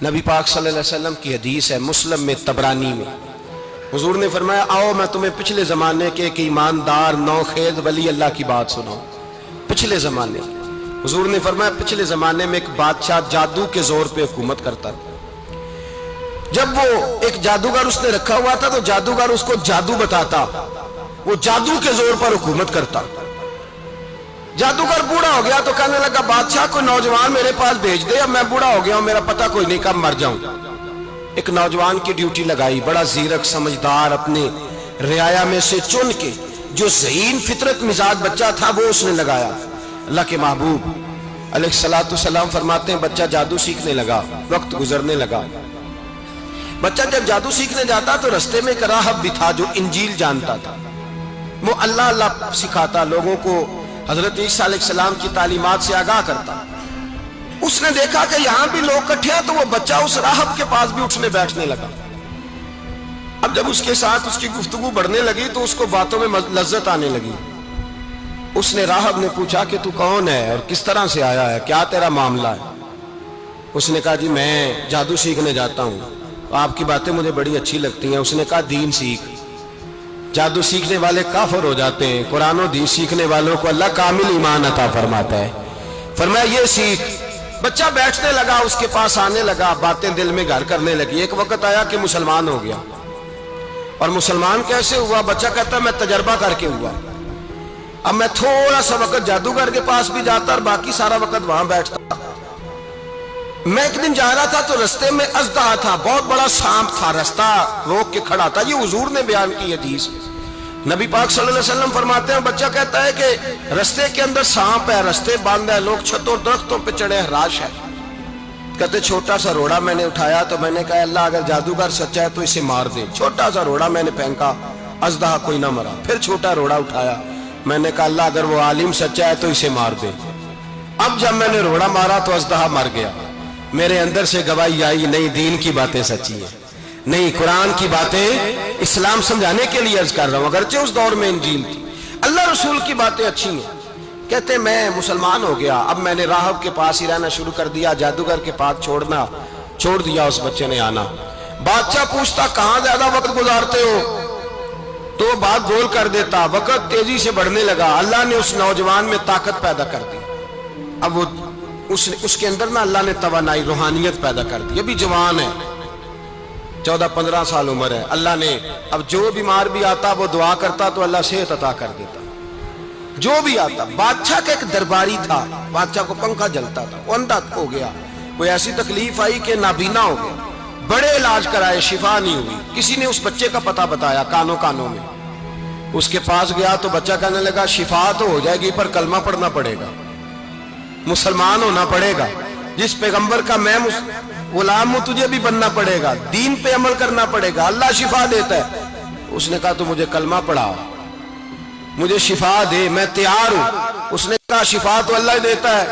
نبی پاک صلی اللہ علیہ وسلم کی حدیث ہے مسلم میں تبرانی میں، حضور نے فرمایا آؤ میں تمہیں پچھلے زمانے کے ایک ایماندار نوخیز ولی اللہ کی بات سناؤں۔ پچھلے زمانے حضور نے فرمایا پچھلے زمانے میں ایک بادشاہ جادو کے زور پہ حکومت کرتا تھا۔ جب وہ ایک جادوگر اس نے رکھا ہوا تھا تو جادوگر اس کو جادو بتاتا، وہ جادو کے زور پر حکومت کرتا۔ جادوگر بوڑھا ہو گیا تو کہنے لگا بادشاہ کو نوجوان میرے پاس بھیج دے، اب میں بوڑھا ہو گیا ہوں، میرا پتہ کوئی نہیں کب مر جاؤں۔ ایک نوجوان کی ڈیوٹی لگائی، بڑا زیرک سمجھدار، اپنے رعایا میں سے چن کے جو ذہین فطرت مزاج بچہ تھا وہ اس نے لگایا۔ اللہ کے محبوب علیہ الصلوۃ والسلام فرماتے ہیں بچہ جادو سیکھنے لگا، وقت گزرنے لگا۔ بچہ جب جادو سیکھنے جاتا تو رستے میں ایک راہب بھی تھا جو انجیل جانتا تھا، وہ اللہ اللہ سکھاتا، لوگوں کو حضرت عیسیٰ علیہ السلام کی تعلیمات سے آگاہ کرتا۔ اس نے دیکھا کہ یہاں بھی لوگ اکٹھے ہیں تو وہ بچہ اس راہب کے پاس بھی اٹھنے بیٹھنے لگا۔ اب جب اس کے ساتھ اس کی گفتگو بڑھنے لگی تو اس کو باتوں میں لذت آنے لگی۔ اس نے راہب نے پوچھا کہ تو کون ہے اور کس طرح سے آیا ہے، کیا تیرا معاملہ ہے؟ اس نے کہا جی میں جادو سیکھنے جاتا ہوں، آپ کی باتیں مجھے بڑی اچھی لگتی ہیں۔ اس نے کہا دین سیکھ، جادو سیکھنے والے کافر ہو جاتے ہیں، قرآن و دین سیکھنے والوں کو اللہ کامل ایمان عطا فرماتا ہے۔ فرمایا یہ سیکھ۔ بچہ بیٹھنے لگا، اس کے پاس آنے لگا، باتیں دل میں گھر کرنے لگی۔ ایک وقت آیا کہ مسلمان ہو گیا، اور مسلمان کیسے ہوا؟ بچہ کہتا ہے میں تجربہ کر کے ہوا۔ اب میں تھوڑا سا وقت جادوگر کے پاس بھی جاتا اور باقی سارا وقت وہاں بیٹھتا۔ میں ایک دن جا رہا تھا تو رستے میں اژدہا تھا، بہت بڑا سانپ تھا، رستہ روک کے کھڑا تھا۔ یہ حضور نے بیان کی حدیث۔ نبی پاک صلی اللہ علیہ وسلم فرماتے ہیں بچہ کہتا ہے کہ رستے کے اندر سانپ ہے، رستے بند ہے، لوگ چھتوں درختوں پہ چڑھے ہیں، راش ہے۔ کہتے چھوٹا سا روڑا میں نے اٹھایا تو میں نے کہا اللہ اگر جادوگر سچا ہے تو اسے مار دے۔ چھوٹا سا روڑا میں نے پھینکا، اژدہا کوئی نہ مرا۔ پھر چھوٹا روڑا اٹھایا، میں نے کہا اللہ اگر وہ عالم سچا ہے تو اسے مار دے۔ اب جب میں نے روڑا مارا تو اژدہا مر گیا۔ میرے اندر سے گواہی آئی نہیں دین کی باتیں سچی ہیں، نہیں قرآن کی باتیں اسلام سمجھانے کے لیے عرض کر رہا ہوں، اگرچہ اس دور میں انجیل تھی، اللہ رسول کی باتیں اچھی ہیں۔ کہتے میں مسلمان ہو گیا، اب میں نے راہب کے پاس ہی رہنا شروع کر دیا، جادوگر کے پاس چھوڑ دیا اس بچے نے آنا۔ بادشاہ پوچھتا کہاں زیادہ وقت گزارتے ہو تو وہ بات گول کر دیتا، وقت تیزی سے بڑھنے لگا۔ اللہ نے اس نوجوان میں طاقت پیدا کر دی، اب وہ اس کے اندر نا اللہ نے توانائی روحانیت پیدا کر دی، ابھی جوان ہے، 14-15 سال عمر ہے۔ اللہ نے اب جو بیمار بھی آتا وہ دعا کرتا تو اللہ صحت عطا کر دیتا، جو بھی آتا۔ بادشاہ کا ایک درباری تھا، بادشاہ کو پنکھا جلتا تھا، وہ اندھا ہو گیا، کوئی ایسی تکلیف آئی کہ نابینا ہو گیا، بڑے علاج کرائے شفا نہیں ہوئی۔ کسی نے اس بچے کا پتہ بتایا کانوں میں، اس کے پاس گیا تو بچہ کہنے لگا شفا تو ہو جائے گی پر کلمہ پڑھنا پڑے گا، مسلمان ہونا پڑے گا، جس پیغمبر کا میں غلام ہوں تجھے بھی بننا پڑے گا، دین پہ عمل کرنا پڑے گا، اللہ شفا دیتا ہے۔ اس نے کہا تو مجھے کلمہ پڑھا، مجھے شفا دے، میں تیار ہوں۔ اس نے کہا شفا تو اللہ دیتا ہے۔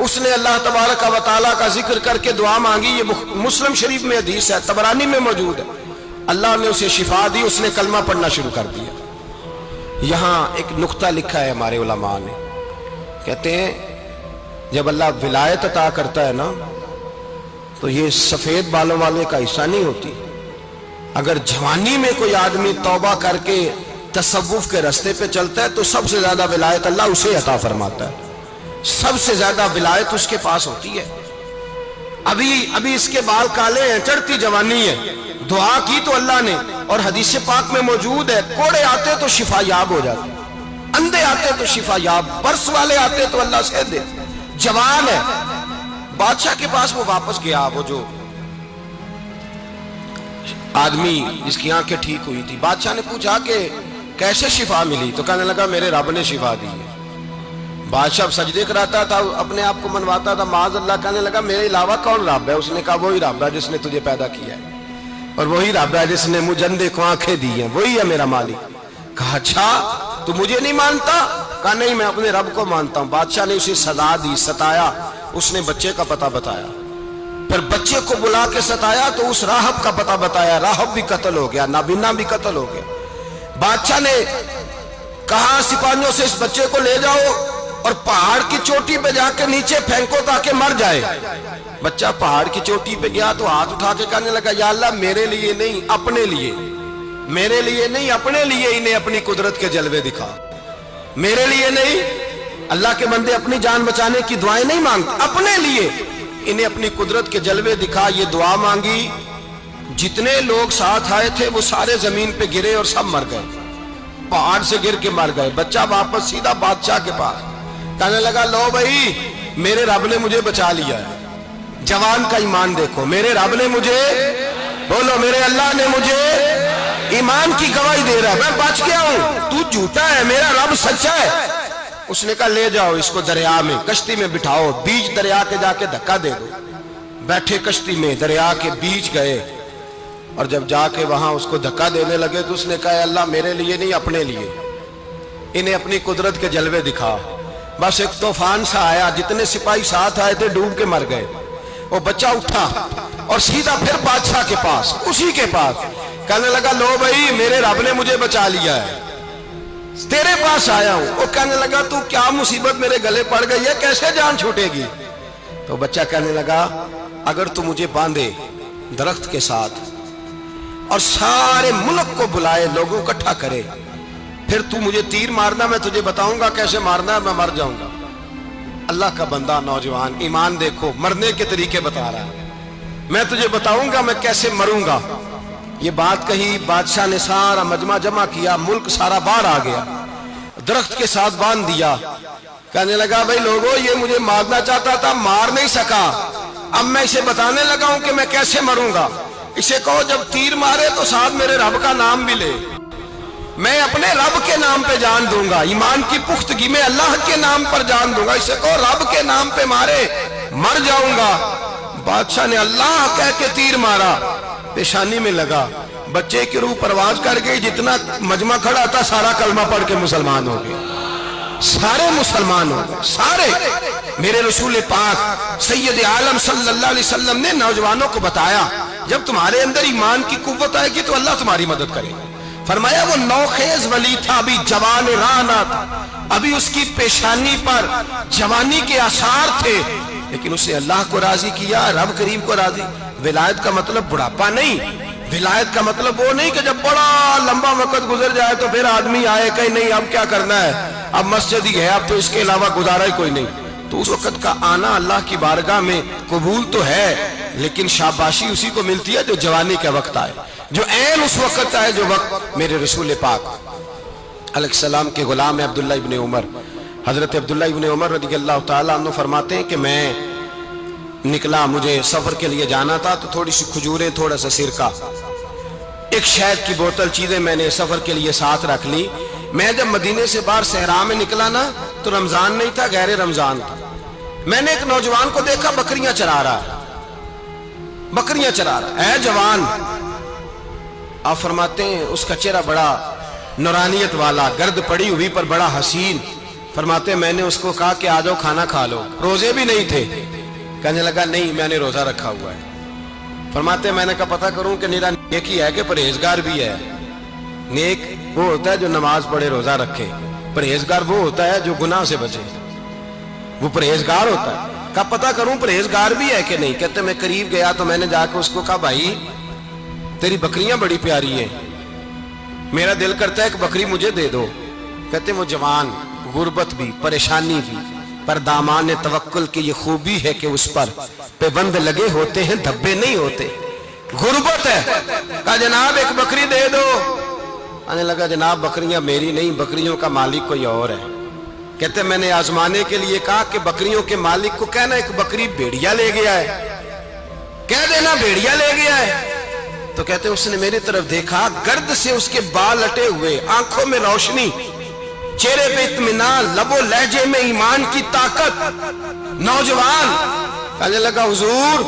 اس نے اللہ تبارک و تعالیٰ کا ذکر کر کے دعا مانگی، یہ مسلم شریف میں حدیث ہے، طبرانی میں موجود ہے۔ اللہ نے اسے شفا دی، اس نے کلمہ پڑھنا شروع کر دیا۔ یہاں ایک نقطہ لکھا ہے ہمارے علماء نے، کہتے ہیں جب اللہ ولایت عطا کرتا ہے نا تو یہ سفید بالوں والے کا حصہ نہیں ہوتی۔ اگر جوانی میں کوئی آدمی توبہ کر کے تصوف کے رستے پہ چلتا ہے تو سب سے زیادہ ولایت اللہ اسے عطا فرماتا ہے، سب سے زیادہ ولایت اس کے پاس ہوتی ہے۔ ابھی اس کے بال کالے ہیں، چڑھتی جوانی ہے، دعا کی تو اللہ نے، اور حدیث پاک میں موجود ہے کوڑے آتے تو شفا یاب ہو جاتے، اندھے آتے تو شفا یاب، برس والے آتے تو اللہ سے دے، جوان ہے۔ بادشاہ کے پاس وہ واپس گیا، وہ جو آدمی جس کی آنکھیں ٹھیک ہوئی تھی۔ بادشاہ نے پوچھا کہ کیسے شفا ملی؟ تو کہنے لگا میرے رب نے شفا دی ہے۔ بادشاہ سجدے کراتا تھا، اپنے آپ کو منواتا تھا معاذ اللہ، کہنے لگا میرے علاوہ کون رب ہے؟ اس نے کہا وہی رب ہے جس نے تجھے پیدا کیا ہے، اور وہی رب ہے جس نے مجھے اندھے کو آنکھیں دی ہیں، وہی ہے میرا مالک۔ کہا اچھا تو مجھے نہیں مانتا؟ کہا نہیں میں اپنے رب کو مانتا ہوں۔ بادشاہ نے اسے سزا دی، ستایا، اس نے بچے کا پتہ بتایا، پھر بچے کو بلا کے ستایا تو اس راہب کا پتہ بتایا، راہب بھی قتل ہو گیا، نابینا بھی قتل ہو گیا۔ بادشاہ نے کہا سپاہیوں سے اس بچے کو لے جاؤ اور پہاڑ کی چوٹی پہ جا کے نیچے پھینکو تاکہ مر جائے. بچہ پہاڑ کی چوٹی پہ گیا تو ہاتھ اٹھا کے کہنے لگا یا اللہ میرے لیے نہیں اپنے لیے، میرے لیے نہیں اپنے لیے انہیں اپنی قدرت کے جلوے دکھا. میرے لیے نہیں، اللہ کے بندے اپنی جان بچانے کی دعائیں نہیں مانگتے، اپنے لیے انہیں اپنی قدرت کے جلوے دکھا. یہ دعا مانگی، جتنے لوگ ساتھ آئے تھے وہ سارے زمین پہ گرے اور سب مر گئے، پہاڑ سے گر کے مر گئے. بچہ واپس سیدھا بادشاہ کے پاس کہنے لگا لو بھائی میرے رب نے مجھے بچا لیا ہے. جوان کا ایمان دیکھو، میرے رب نے مجھے، بولو میرے اللہ نے مجھے ایمان کی گواہی دے رہا ہے، میں بچ گیا ہوں، تو جھوٹا ہے میرا رب سچا ہے. اس نے کہا لے جاؤ اس کو دریا میں، کشتی میں بٹھاؤ، بیچ دریا کے جا کے دھکا دے دو. بیٹھے کشتی میں، دریا کے بیچ گئے اور جب جا کے وہاں اس کو دھکا دینے لگے تو اس نے کہا اللہ میرے لیے نہیں اپنے لیے انہیں اپنی قدرت کے جلوے دکھا. بس ایک طوفان سا آیا، جتنے سپاہی ساتھ آئے تھے ڈوب کے مر گئے. وہ بچہ اٹھا اور سیدھا پھر بادشاہ کے پاس، اسی کے پاس کہنے لگا لو بھائی میرے رب نے مجھے بچا لیا ہے، تیرے پاس آیا ہوں. وہ کہنے لگا تو کیا مصیبت میرے گلے پڑ گئی ہے، کیسے جان چھوٹے گی؟ تو بچہ کہنے لگا اگر تو مجھے باندھے درخت کے ساتھ اور سارے ملک کو بلائے، لوگوں اکٹھا کرے، پھر تو مجھے تیر مارنا، میں تجھے بتاؤں گا کیسے مارنا ہے، میں مر جاؤں گا. اللہ کا بندہ نوجوان ایمان دیکھو، مرنے کے طریقے بتا رہا ہے، میں تجھے بتاؤں گا میں کیسے مروں گا. یہ بات کہی، بادشاہ نے سارا مجمع جمع کیا، ملک سارا باہر آ گیا، درخت کے ساتھ باندھ دیا. کہنے لگا بھائی لوگوں یہ مجھے مارنا چاہتا تھا، مار نہیں سکا، اب میں اسے بتانے لگا ہوں کہ میں کیسے مروں گا. اسے کہو جب تیر مارے تو ساتھ میرے رب کا نام بھی لے، میں اپنے رب کے نام پہ جان دوں گا، ایمان کی پختگی میں اللہ کے نام پر جان دوں گا. اسے کہو رب کے نام پہ مارے، مر جاؤں گا. بادشاہ نے اللہ کہہ کے تیر مارا، پیشانی میں لگا، بچے کی روح پرواز کر گئی. جتنا مجمع کھڑا تھا سارا کلمہ پڑھ کے مسلمان ہو گئے، سارے مسلمان ہو گئے سارے. میرے رسول پاک سید عالم صلی اللہ علیہ وسلم نے نوجوانوں کو بتایا جب تمہارے اندر ایمان کی قوت آئے گی تو اللہ تمہاری مدد کرے. فرمایا وہ نوخیز ولی تھا، ابھی جوان رانا تھا، ابھی اس کی پیشانی پر جوانی کے آثار تھے، لیکن اسے اللہ کو راضی کیا، رب کریم کو راضی. ولایت کا مطلب بڑھاپا نہیں، ولایت کا مطلب وہ نہیں کہ جب بڑا لمبا وقت گزر جائے تو پھر آدمی آئے کہ نہیں اب کیا کرنا ہے، اب مسجد ہی ہے، اب تو اس کے علاوہ گزارا ہی کوئی نہیں. تو اس وقت کا آنا اللہ کی بارگاہ میں قبول تو ہے، لیکن شاباشی اسی کو ملتی ہے جو جوانی کا وقت آئے، جو عین اس وقت آئے جو وقت میرے رسول پاک علیہ السلام کے غلام عبداللہ ابن عمر، حضرت عبداللہ ابن عمر رضی اللہ تعالیٰ عنہ فرماتے ہیں کہ میں نکلا، مجھے سفر کے لیے جانا تھا، تو تھوڑی سی کھجوریں، تھوڑا سا سرکہ، ایک شہد کی بوتل، چیزیں میں نے سفر کے لیے ساتھ رکھ لی. میں جب مدینے سے باہر صحرا میں نکلا نا تو رمضان نہیں تھا، غیر رمضان تھا. میں نے ایک نوجوان کو دیکھا بکریاں چرا رہا ہے، بکریاں چرا رہا ہے. اے جوان، آپ فرماتے ہیں اس کا چہرہ بڑا نورانیت والا، گرد پڑی ہوئی پر بڑا حسین. فرماتے ہیں میں نے اس کو کہا کہ آ جاؤ کھانا کھا لو، روزے بھی نہیں تھے. کہنے لگا نہیں میں نے روزہ رکھا ہوا ہے. فرماتے ہیں میں نے کہا پتہ کروں کہ نیرا نیک ہی ہے کہ پرہیزگار بھی ہے. نیک وہ ہوتا ہے جو نماز پڑھے روزہ رکھے، پرہیزگار وہ ہوتا ہے جو گناہ سے بچے، وہ پرہیزگار ہوتا ہے. کہا پتہ کروں پرہیزگار بھی ہے کہ نہیں. کہتے میں قریب گیا تو میں نے جا کے اس کو کہا بھائی تیری بکریاں بڑی پیاری ہیں، میرا دل کرتا ہے کہ بکری مجھے دے دو. کہتے وہ جوان، غربت بھی، پریشانی بھی، پر دامان توکل کی یہ خوبی ہے کہ اس پر پیبند لگے ہوتے ہیں، دھبے نہیں ہوتے. غربت ہے. کہا جناب ایک بکری دے دو. آنے لگا جناب بکریاں میری نہیں، بکریوں کا مالک کوئی اور ہے. کہتے میں نے آزمانے کے لیے کہا کہ بکریوں کے مالک کو کہنا ایک بکری بھیڑیا لے گیا ہے، کہہ دینا بھیڑیا لے گیا ہے. تو کہتے اس نے میری طرف دیکھا، گرد سے اس کے بال لٹے ہوئے، آنکھوں میں روشنی، چہرے پہ اطمینان، لب و لہجے میں ایمان کی طاقت. نوجوان کہنے لگا حضور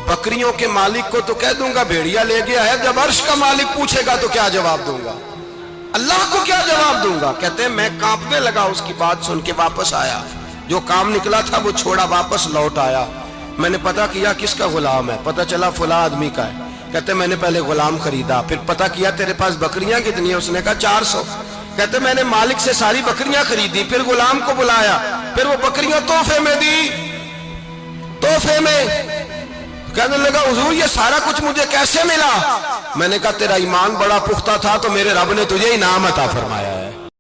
بکریوں کے مالک کو تو کہہ دوں گا بھیڑیا لے گیا ہے، جب عرش کا مالک پوچھے گا تو کیا جواب دوں گا، اللہ کو کیا جواب دوں گا. کہتے ہیں میں کانپنے لگا، اس کی بات سن کے واپس آیا، جو کام نکلا تھا وہ چھوڑا، واپس لوٹ آیا. میں نے پتہ کیا کس کا غلام ہے، پتہ چلا فلاں آدمی کا ہے. کہتے میں نے پہلے غلام خریدا، پھر پتہ کیا تیرے پاس بکریاں کتنی ہیں، اس نے کہا 400. کہتے میں نے مالک سے ساری بکریاں خریدی، پھر غلام کو بلایا، پھر وہ بکریاں تحفے میں دی، تحفے میں۔ کہنے لگا حضور یہ سارا کچھ مجھے کیسے ملا؟ میں نے کہا تیرا ایمان بڑا پختہ تھا تو میرے رب نے تجھے انعام عطا فرمایا۔